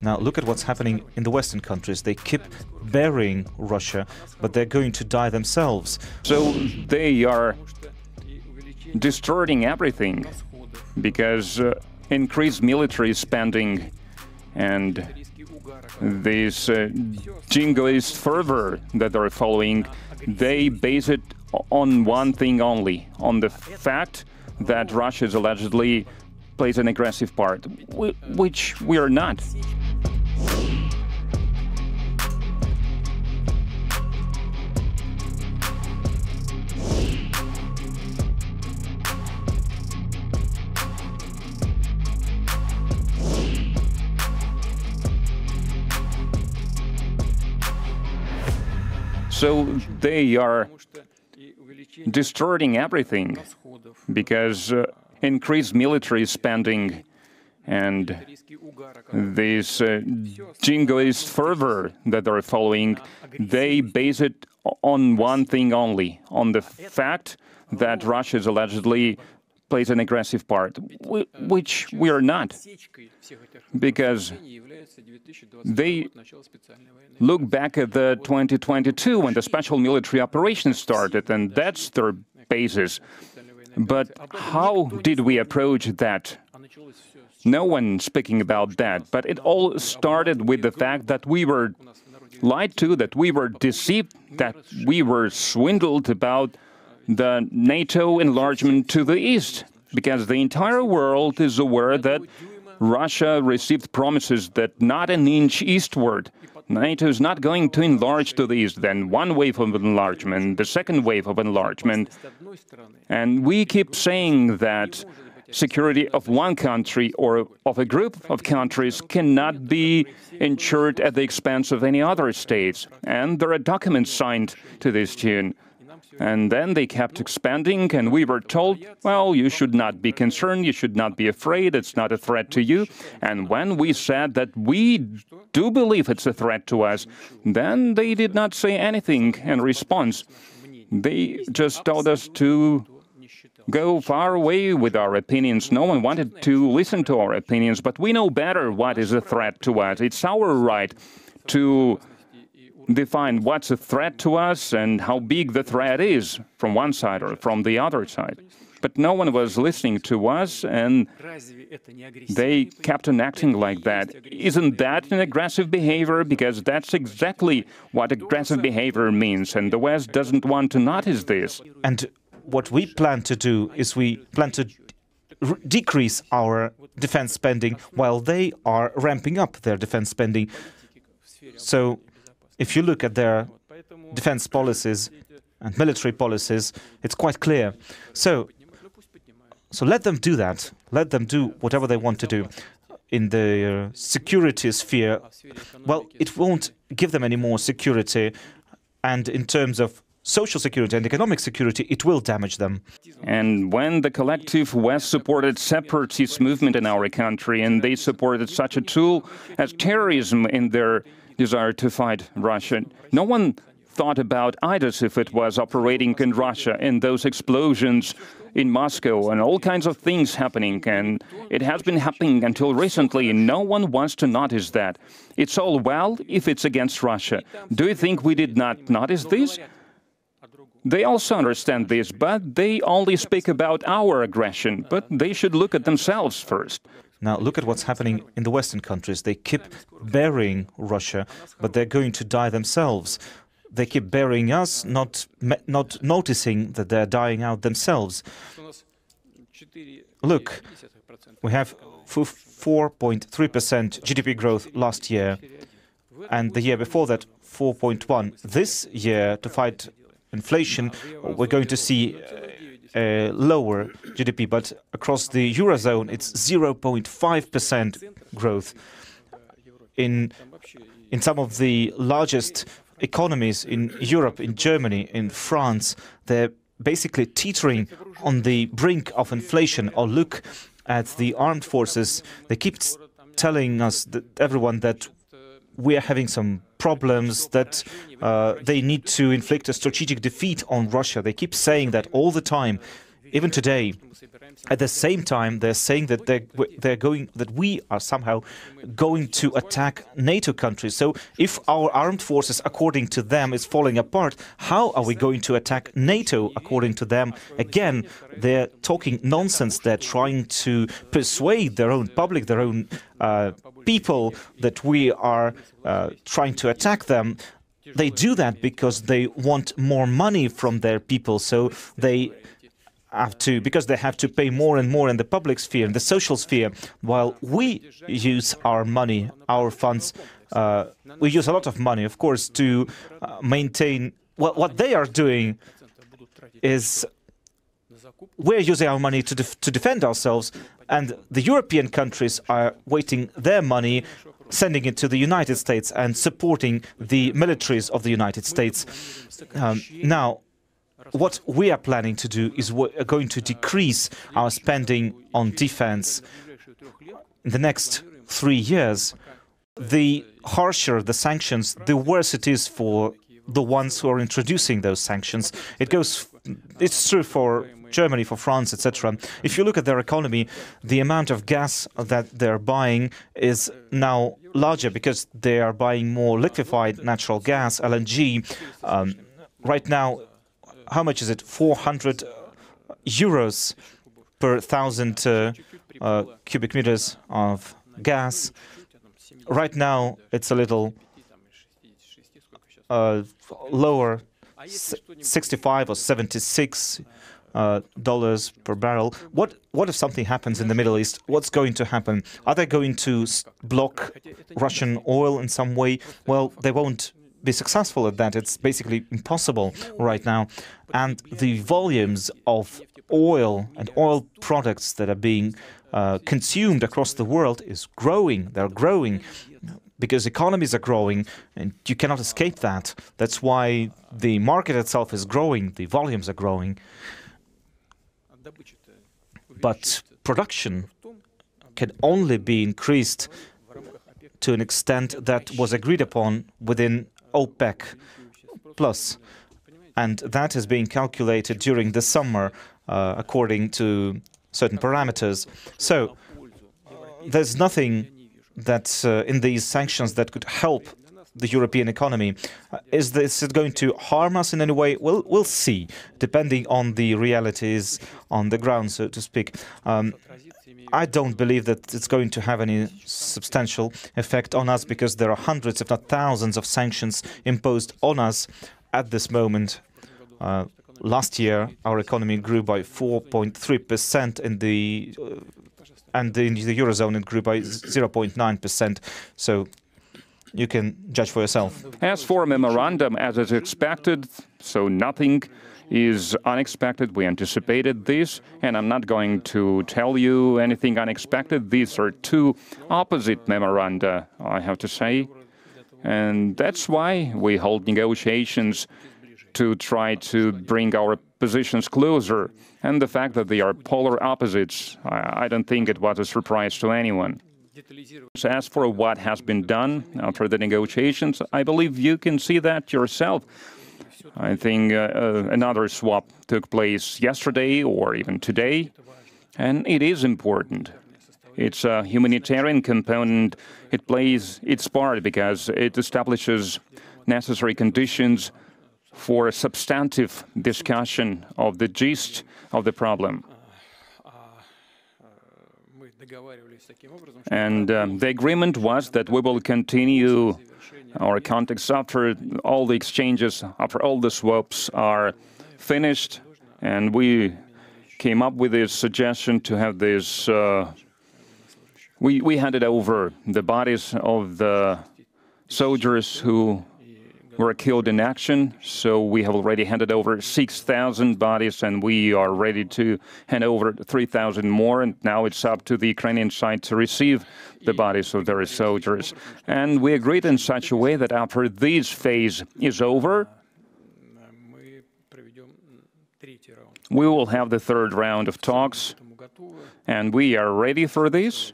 Now look at what's happening in the Western countries. They keep burying Russia, but they're going to die themselves. So they are distorting everything because increased military spending and this jingoist fervor that they're following, they base it on one thing only, on the fact that Russia is allegedly plays an aggressive part, which we are not. So they are distorting everything because increased military spending and this jingoist fervor that they're following, they base it on one thing only, on the fact that Russia is allegedly plays an aggressive part, which we are not, because they look back at the 2022 when the special military operation started, and that's their basis. But how did we approach that? No one speaking about that, but it all started with the fact that we were lied to, that we were deceived, that we were swindled about the NATO enlargement to the east, because the entire world is aware that Russia received promises that not an inch eastward. NATO is not going to enlarge to the east. Then one wave of enlargement, the second wave of enlargement. And we keep saying that security of one country or of a group of countries cannot be ensured at the expense of any other states. And there are documents signed to this tune. And then they kept expanding, and we were told, well, you should not be concerned, you should not be afraid, it's not a threat to you. And when we said that we do believe it's a threat to us, then they did not say anything in response. They just told us to go far away with our opinions. No one wanted to listen to our opinions, but we know better what is a threat to us. It's our right to define what's a threat to us and how big the threat is from one side or from the other side. But no one was listening to us, and they kept on acting like that. Isn't that an aggressive behavior? Because that's exactly what aggressive behavior means, and the West doesn't want to notice this. And what we plan to do is we plan to decrease our defense spending while they are ramping up their defense spending. So if you look at their defense policies and military policies, it's quite clear. So let them do that. Let them do whatever they want to do. In the security sphere, well, it won't give them any more security. And in terms of social security and economic security, it will damage them. And when the collective West supported separatist movement in our country, and they supported such a tool as terrorism in their desire to fight Russia, no one thought about ISIS if it was operating in Russia, in those explosions in Moscow and all kinds of things happening. And it has been happening until recently, and no one wants to notice that. It's all well if it's against Russia. Do you think we did not notice this? They also understand this, but they only speak about our aggression, but they should look at themselves first. Now look at what's happening in the Western countries. They keep burying Russia, but they're going to die themselves. They keep burying us, not noticing that they're dying out themselves. Look, we have 4.3% GDP growth last year, and the year before that 4.1%. This year, to fight inflation, we're going to see lower GDP, but across the Eurozone, it's 0.5% growth. In some of the largest economies in Europe, in Germany, in France, they're basically teetering on the brink of inflation. Or look at the armed forces. They keep telling us, everyone, that we are having some problems, that they need to inflict a strategic defeat on Russia. They keep saying that all the time. even today. At the same time, they're saying that that we are somehow going to attack NATO countries. So if our armed forces, according to them, is falling apart, how are we going to attack NATO, according to them? Again, they're talking nonsense. They're trying to persuade their own public, their own people, that we are trying to attack them. They do that because they want more money from their people, so they because they have to pay more and more in the public sphere, in the social sphere, while we use our money, our funds. We use a lot of money, of course, to maintain. Well, what they are doing is we're using our money to defend ourselves, and the European countries are wasting their money, sending it to the United States and supporting the militaries of the United States. Now, what we are planning to do is we're going to decrease our spending on defense. In the next 3 years, the harsher the sanctions, the worse it is for the ones who are introducing those sanctions. It's true for Germany, for France, etc. If you look at their economy, the amount of gas that they're buying is now larger because they are buying more liquefied natural gas, LNG. Right now, how much is it? 400 euros per 1,000 cubic meters of gas. Right now, it's a little lower, 65 or 76 dollars per barrel. What if something happens in the Middle East? What's going to happen? Are they going to block Russian oil in some way? Well, they won't be successful at that. It's basically impossible right now. And the volumes of oil and oil products that are being consumed across the world is growing. They're growing because economies are growing, and you cannot escape that. That's why the market itself is growing, the volumes are growing. But production can only be increased to an extent that was agreed upon within OPEC plus, and that is being calculated during the summer according to certain parameters. So there's nothing that in these sanctions that could help the European economy. Is it going to harm us in any way? Well, we'll see, depending on the realities on the ground, so to speak. I don't believe that it's going to have any substantial effect on us because there are hundreds, if not thousands, of sanctions imposed on us at this moment. Last year, our economy grew by 4.3% and in the Eurozone it grew by 0.9%. So you can judge for yourself. As for a memorandum, as is expected, so nothing is unexpected. We anticipated this, and I'm not going to tell you anything unexpected. These are two opposite memoranda, I have to say, and that's why we hold negotiations to try to bring our positions closer. And the fact that they are polar opposites, I don't think it was a surprise to anyone. As for what has been done after the negotiations, I believe you can see that yourself. I think another swap took place yesterday or even today, and it is important. It's a humanitarian component. It plays its part because it establishes necessary conditions for a substantive discussion of the gist of the problem. And the agreement was that we will continue our contacts after all the exchanges, after all the swaps are finished, and we came up with this suggestion to have this. We handed over the bodies of the soldiers who were killed in action, so we have already handed over 6,000 bodies, and we are ready to hand over 3,000 more, and now it's up to the Ukrainian side to receive the bodies of their soldiers. And we agreed in such a way that after this phase is over, we will have the third round of talks, and we are ready for this.